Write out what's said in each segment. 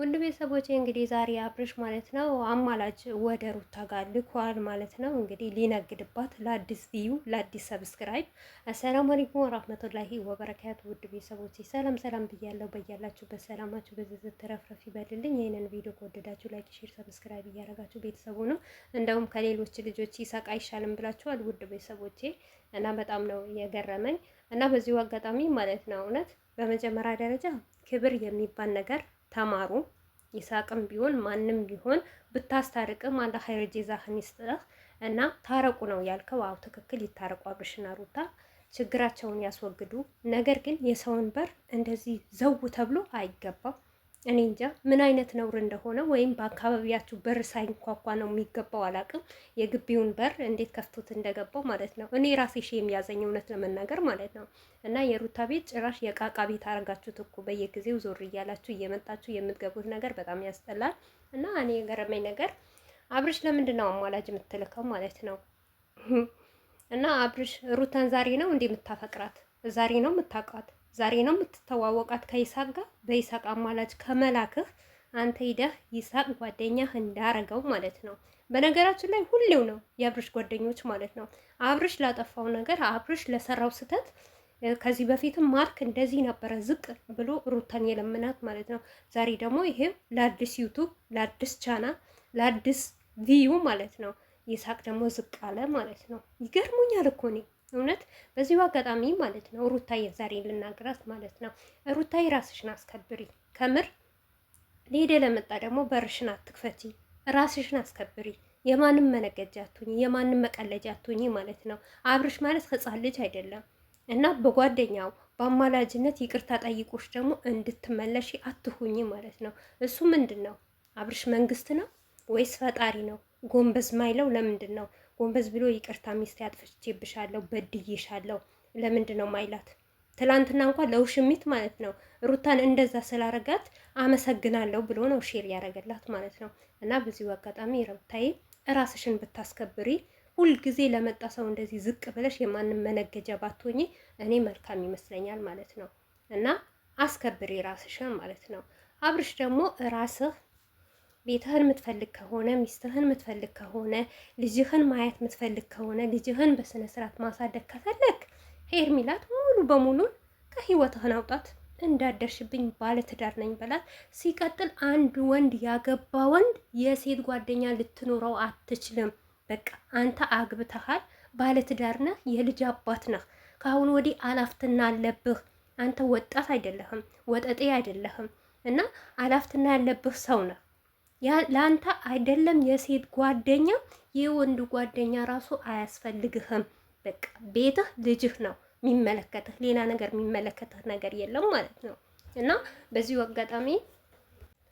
ውድ ቤተሰቦቼ እንግዲህ ዛሬ አብርሽ ማለት ነው አማላጅ ወደ ሩታ ጋር ልኳል ማለት ነው። እንግዲህ ሊነግድባት ለአዲስ ቪዩ ለአዲስ ሰብስክራይብ። አሰላሙ አለይኩም ወራህመቱላሂ ወበረካቱ። ውድ ቤተሰቦቼ ሰላም ሰላም ብያለሁ። በያላችሁበት ሰላማችሁ በዝዝት ተረፍረፍ ይበልልኝ። ይህንን ቪዲዮ ከወደዳችሁ ላይክ፣ ሼር፣ ሰብስክራይብ እያደረጋችሁ ቤተሰቡ ነው እንደውም ከሌሎች ልጆች ይሳቅ አይሻልም ብላችኋል ውድ ቤተሰቦቼ እና በጣም ነው የገረመኝ እና በዚሁ አጋጣሚ ማለት ነው እውነት በመጀመሪያ ደረጃ ክብር የሚባል ነገር ተማሩ። ይሳቅም ቢሆን ማንም ቢሆን ብታስታርቅም አላህ ኸይር ጀዛህን ይስጥህ እና ታረቁ ነው ያልከው። አዎ ትክክል፣ ይታረቁ አብርሽና ሩታ ችግራቸውን ያስወግዱ። ነገር ግን የሰውን በር እንደዚህ ዘው ተብሎ አይገባም። እኔ እንጃ ምን አይነት ነውር እንደሆነ ወይም በአካባቢያችሁ በር ሳይንኳኳ ነው የሚገባው አላቅም። የግቢውን በር እንዴት ከፍቶት እንደገባው ማለት ነው። እኔ ራሴ የሚያዘኝ እውነት ለመናገር ማለት ነው። እና የሩታ ቤት ጭራሽ የቃቃ ቤት አረጋችሁት እኮ በየጊዜው ዞር እያላችሁ እየመጣችሁ የምትገቡት ነገር በጣም ያስጠላል። እና እኔ የገረመኝ ነገር አብርሽ ለምንድን ነው አማላጅ የምትልከው ማለት ነው? እና አብርሽ ሩታን ዛሬ ነው እንዴ የምታፈቅራት? ዛሬ ነው የምታውቃት? ዛሬ ነው የምትተዋወቃት ከይሳቅ ጋር? በይሳቅ አማላጅ ከመላክህ አንተ ሂደህ ይሳቅ ጓደኛህ እንዳረገው ማለት ነው። በነገራችን ላይ ሁሌው ነው የአብርሽ ጓደኞች ማለት ነው። አብርሽ ላጠፋው ነገር፣ አብርሽ ለሰራው ስህተት ከዚህ በፊትም ማርክ እንደዚህ ነበረ ዝቅ ብሎ ሩታን የለምናት ማለት ነው። ዛሬ ደግሞ ይሄው ለአዲስ ዩቱብ፣ ለአዲስ ቻናል፣ ለአዲስ ቪዩ ማለት ነው ይሳቅ ደግሞ ዝቅ አለ ማለት ነው። ይገርሙኛል እኮ እኔ እውነት በዚሁ አጋጣሚ ማለት ነው ሩታዬ ዛሬ ልናገራት ማለት ነው። ሩታዬ ራስሽን አስከብሪ። ከምር ሊሄደ ለመጣ ደግሞ በርሽን አትክፈቺ። ራስሽን አስከብሪ። የማንም መነገጃ አትሁኚ፣ የማንም መቀለጃ አትሁኚ ማለት ነው። አብርሽ ማለት ሕፃን ልጅ አይደለም እና በጓደኛው በአማላጅነት ይቅርታ ጠይቆሽ ደግሞ እንድትመለሺ አትሁኚ ማለት ነው። እሱ ምንድን ነው አብርሽ መንግስት ነው ወይስ ፈጣሪ ነው? ጎንበዝ ማይለው ለምንድን ነው? ጎንበዝ ብሎ ይቅርታ ሚስቴ አጥፍቼብሻለሁ፣ በድዬሻለሁ ለምንድን ነው ማይላት? ትላንትና እንኳን ለውሽሚት ማለት ነው ሩታን እንደዛ ስላረጋት አመሰግናለሁ ብሎ ነው ሼር ያደረገላት ማለት ነው። እና በዚሁ አጋጣሚ ሩታዬ ራስሽን ብታስከብሪ፣ ሁልጊዜ ለመጣ ሰው እንደዚህ ዝቅ ብለሽ የማንም መነገጃ ባትሆኚ እኔ መልካም ይመስለኛል ማለት ነው። እና አስከብሪ ራስሽን ማለት ነው። አብርሽ ደግሞ ራስህ ቤትህን የምትፈልግ ከሆነ ሚስትህን የምትፈልግ ከሆነ ልጅህን ማየት የምትፈልግ ከሆነ ልጅህን በስነ ስርዓት ማሳደግ ከፈለግ ሄርሚላት ሙሉ በሙሉን ከህይወትህን አውጣት። እንዳደርሽብኝ ባለትዳር ነኝ በላት። ሲቀጥል አንድ ወንድ ያገባ ወንድ የሴት ጓደኛ ልትኖረው አትችልም። በቃ አንተ አግብተሃል፣ ባለትዳር ነህ፣ የልጅ አባት ነህ። ከአሁን ወዲህ አላፍትና አለብህ። አንተ ወጣት አይደለህም፣ ወጠጤ አይደለህም እና አላፍትና ያለብህ ሰው ነህ። ለአንተ አይደለም የሴት ጓደኛ የወንድ ጓደኛ ራሱ አያስፈልግህም። በቃ ቤትህ ልጅህ ነው የሚመለከትህ፣ ሌላ ነገር የሚመለከትህ ነገር የለም ማለት ነው። እና በዚሁ አጋጣሚ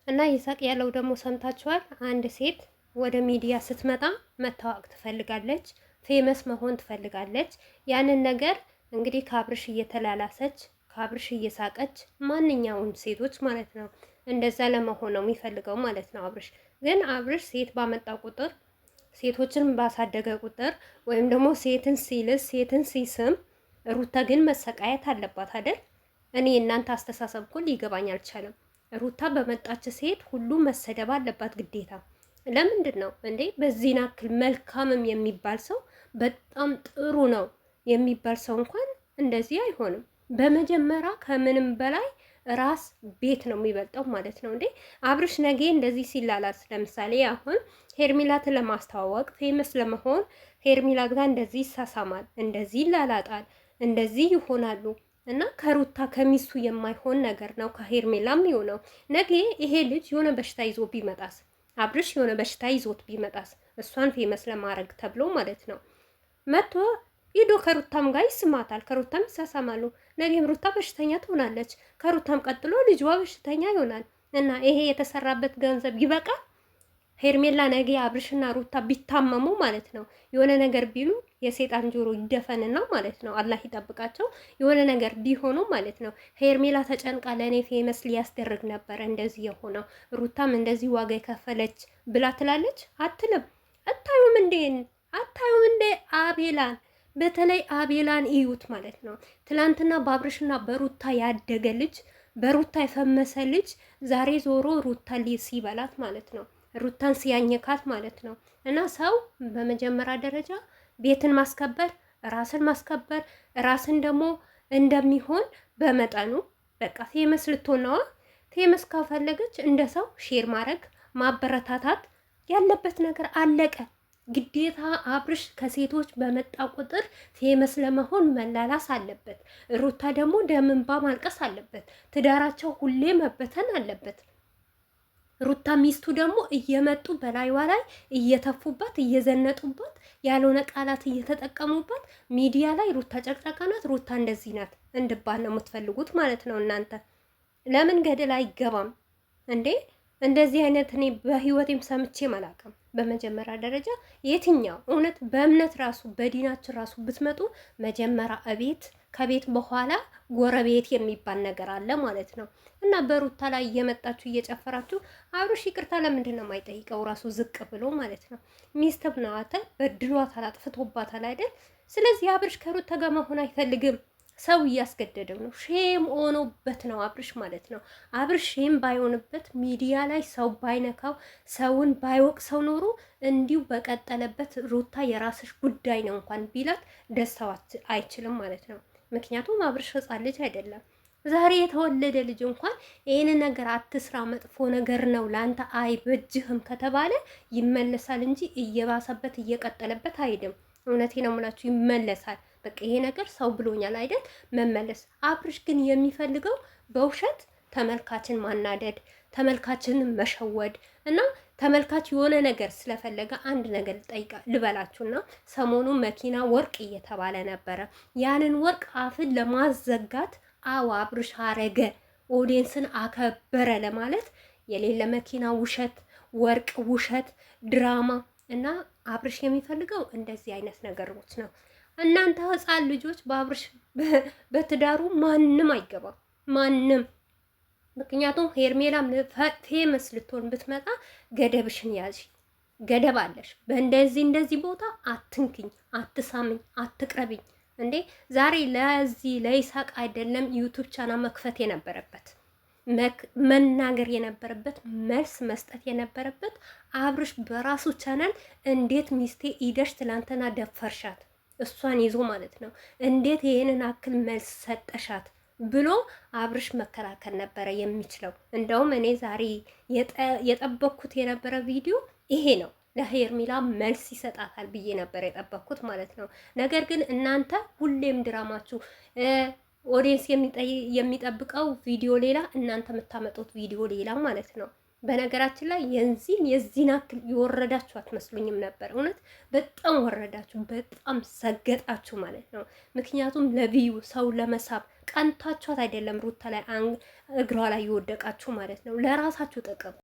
እና ይሳቅ ያለው ደግሞ ሰምታችኋል። አንድ ሴት ወደ ሚዲያ ስትመጣ መታወቅ ትፈልጋለች፣ ፌመስ መሆን ትፈልጋለች። ያንን ነገር እንግዲህ ከአብርሽ እየተላላሰች ከአብርሽ እየሳቀች ማንኛውም ሴቶች ማለት ነው እንደዛ ለመሆን ነው የሚፈልገው ማለት ነው። አብርሽ ግን አብርሽ ሴት ባመጣ ቁጥር ሴቶችን ባሳደገ ቁጥር ወይም ደግሞ ሴትን ሲልስ ሴትን ሲስም ሩታ ግን መሰቃየት አለባት አይደል? እኔ እናንተ አስተሳሰብ እኮ ሊገባኝ አልቻለም። ሩታ በመጣች ሴት ሁሉ መሰደብ አለባት ግዴታ። ለምንድን ነው እንዴ? በዚህ ናክል መልካምም የሚባል ሰው በጣም ጥሩ ነው የሚባል ሰው እንኳን እንደዚህ አይሆንም። በመጀመሪያ ከምንም በላይ ራስ ቤት ነው የሚበልጠው ማለት ነው። እንዴ አብርሽ ነገ እንደዚህ ሲላላስ ለምሳሌ አሁን ሄርሚላትን ለማስተዋወቅ ፌመስ ለመሆን ሄርሚላት ጋር እንደዚህ ይሳሳማል፣ እንደዚህ ይላላጣል፣ እንደዚህ ይሆናሉ እና ከሩታ ከሚስቱ የማይሆን ነገር ነው ከሄርሜላም የሆነው። ነገ ይሄ ልጅ የሆነ በሽታ ይዞ ቢመጣስ፣ አብርሽ የሆነ በሽታ ይዞት ቢመጣስ እሷን ፌመስ ለማድረግ ተብሎ ማለት ነው መጥቶ ሂዶ ከሩታም ጋር ይስማታል፣ ከሩታም ይሳሳማሉ። ነገም ሩታ በሽተኛ ትሆናለች፣ ከሩታም ቀጥሎ ልጅዋ በሽተኛ ይሆናል። እና ይሄ የተሰራበት ገንዘብ ይበቃል። ሄርሜላ ነገ አብርሽና ሩታ ቢታመሙ ማለት ነው የሆነ ነገር ቢሉ የሴጣን ጆሮ ይደፈንና ማለት ነው አላህ ይጠብቃቸው። የሆነ ነገር ቢሆኑ ማለት ነው ሄርሜላ ተጨንቃ ለእኔ ፌመስ ሊያስደርግ ነበር እንደዚህ የሆነው ሩታም እንደዚህ ዋጋ የከፈለች ብላ ትላለች? አትልም። አታዩም እንዴ አቤላን? በተለይ አቤላን እዩት ማለት ነው። ትላንትና በአብርሽና በሩታ ያደገ ልጅ በሩታ የፈመሰ ልጅ ዛሬ ዞሮ ሩታ ሲበላት ማለት ነው። ሩታን ሲያኘካት ማለት ነው። እና ሰው በመጀመሪያ ደረጃ ቤትን ማስከበር፣ ራስን ማስከበር፣ ራስን ደግሞ እንደሚሆን በመጠኑ በቃ ፌመስ ልትሆን ነዋ። ፌመስ ካፈለገች እንደ ሰው ሼር ማድረግ ማበረታታት ያለበት ነገር አለቀ። ግዴታ አብርሽ ከሴቶች በመጣ ቁጥር ፌመስ ለመሆን መላላስ አለበት። ሩታ ደግሞ ደም እንባ ማልቀስ አለበት። ትዳራቸው ሁሌ መበተን አለበት። ሩታ ሚስቱ ደግሞ እየመጡ በላይዋ ላይ እየተፉባት እየዘነጡባት ያልሆነ ቃላት እየተጠቀሙባት ሚዲያ ላይ ሩታ ጨቅጫቃ ናት፣ ሩታ እንደዚህ ናት እንድባል ነው የምትፈልጉት ማለት ነው እናንተ። ለምን ገደል አይገባም እንዴ? እንደዚህ አይነት እኔ በህይወቴም ሰምቼ አላውቅም። በመጀመሪያ ደረጃ የትኛው እውነት በእምነት ራሱ በዲናችን ራሱ ብትመጡ መጀመሪያ እቤት ከቤት በኋላ ጎረቤት የሚባል ነገር አለ ማለት ነው። እና በሩታ ላይ እየመጣችሁ እየጨፈራችሁ አብርሽ ይቅርታ ለምንድን ነው የማይጠይቀው? ራሱ ዝቅ ብሎ ማለት ነው። ሚስትም ናተ በድሏታል፣ አጥፍቶባታል አይደል? ስለዚህ አብርሽ ከሩታ ጋር መሆን አይፈልግም። ሰው እያስገደደው ነው። ሼም ሆኖበት ነው አብርሽ ማለት ነው። አብርሽ ሼም ባይሆንበት ሚዲያ ላይ ሰው ባይነካው ሰውን ባይወቅሰው ኖሮ እንዲሁ በቀጠለበት ሩታ የራስሽ ጉዳይ ነው እንኳን ቢላት ደስታው አይችልም ማለት ነው። ምክንያቱም አብርሽ ሕፃን ልጅ አይደለም። ዛሬ የተወለደ ልጅ እንኳን ይህንን ነገር አትስራ፣ መጥፎ ነገር ነው ለአንተ አይበጅህም ከተባለ ይመለሳል እንጂ እየባሰበት እየቀጠለበት አይሄድም። እውነቴ ነው የምላችሁ ይመለሳል። በቃ ይሄ ነገር ሰው ብሎኛል አይደል መመለስ። አብርሽ ግን የሚፈልገው በውሸት ተመልካችን ማናደድ፣ ተመልካችን መሸወድ እና ተመልካች የሆነ ነገር ስለፈለገ አንድ ነገር ልበላችሁና ሰሞኑ መኪና ወርቅ እየተባለ ነበረ። ያንን ወርቅ አፍን ለማዘጋት አዎ አብርሽ አረገ፣ ኦዲየንስን አከበረ ለማለት የሌለ መኪና ውሸት፣ ወርቅ ውሸት፣ ድራማ እና አብርሽ የሚፈልገው እንደዚህ አይነት ነገሮች ነው። እናንተ ህፃን ልጆች በአብርሽ በትዳሩ ማንም አይገባም ማንም። ምክንያቱም ሄርሜላም ፌመስ ልትሆን ብትመጣ ገደብሽን ያዥ፣ ገደብ አለሽ። እንደዚህ ቦታ አትንክኝ፣ አትሳምኝ፣ አትቅረብኝ። እንዴ ዛሬ ለዚህ ለይሳቅ አይደለም ዩቱብ ቻናል መክፈት የነበረበት መናገር የነበረበት መልስ መስጠት የነበረበት አብርሽ በራሱ ቻናል እንዴት ሚስቴ ኢደሽ ትላንትና ደፈርሻት እሷን ይዞ ማለት ነው እንዴት ይሄንን አክል መልስ ሰጠሻት ብሎ አብርሽ መከራከር ነበረ የሚችለው። እንደውም እኔ ዛሬ የጠበቅኩት የነበረ ቪዲዮ ይሄ ነው። ለሄርሜላ መልስ ይሰጣታል ብዬ ነበር የጠበቅኩት ማለት ነው። ነገር ግን እናንተ ሁሌም ድራማችሁ ኦዲየንስ የሚጠብቀው ቪዲዮ ሌላ፣ እናንተ የምታመጡት ቪዲዮ ሌላ ማለት ነው። በነገራችን ላይ የዚህን አክል የወረዳችሁ አትመስሉኝም ነበር። እውነት በጣም ወረዳችሁ፣ በጣም ሰገጣችሁ ማለት ነው። ምክንያቱም ለቪዩ ሰው ለመሳብ ቀንታችኋት አይደለም ሩታ ላይ እግሯ ላይ የወደቃችሁ ማለት ነው። ለራሳችሁ ጥቅም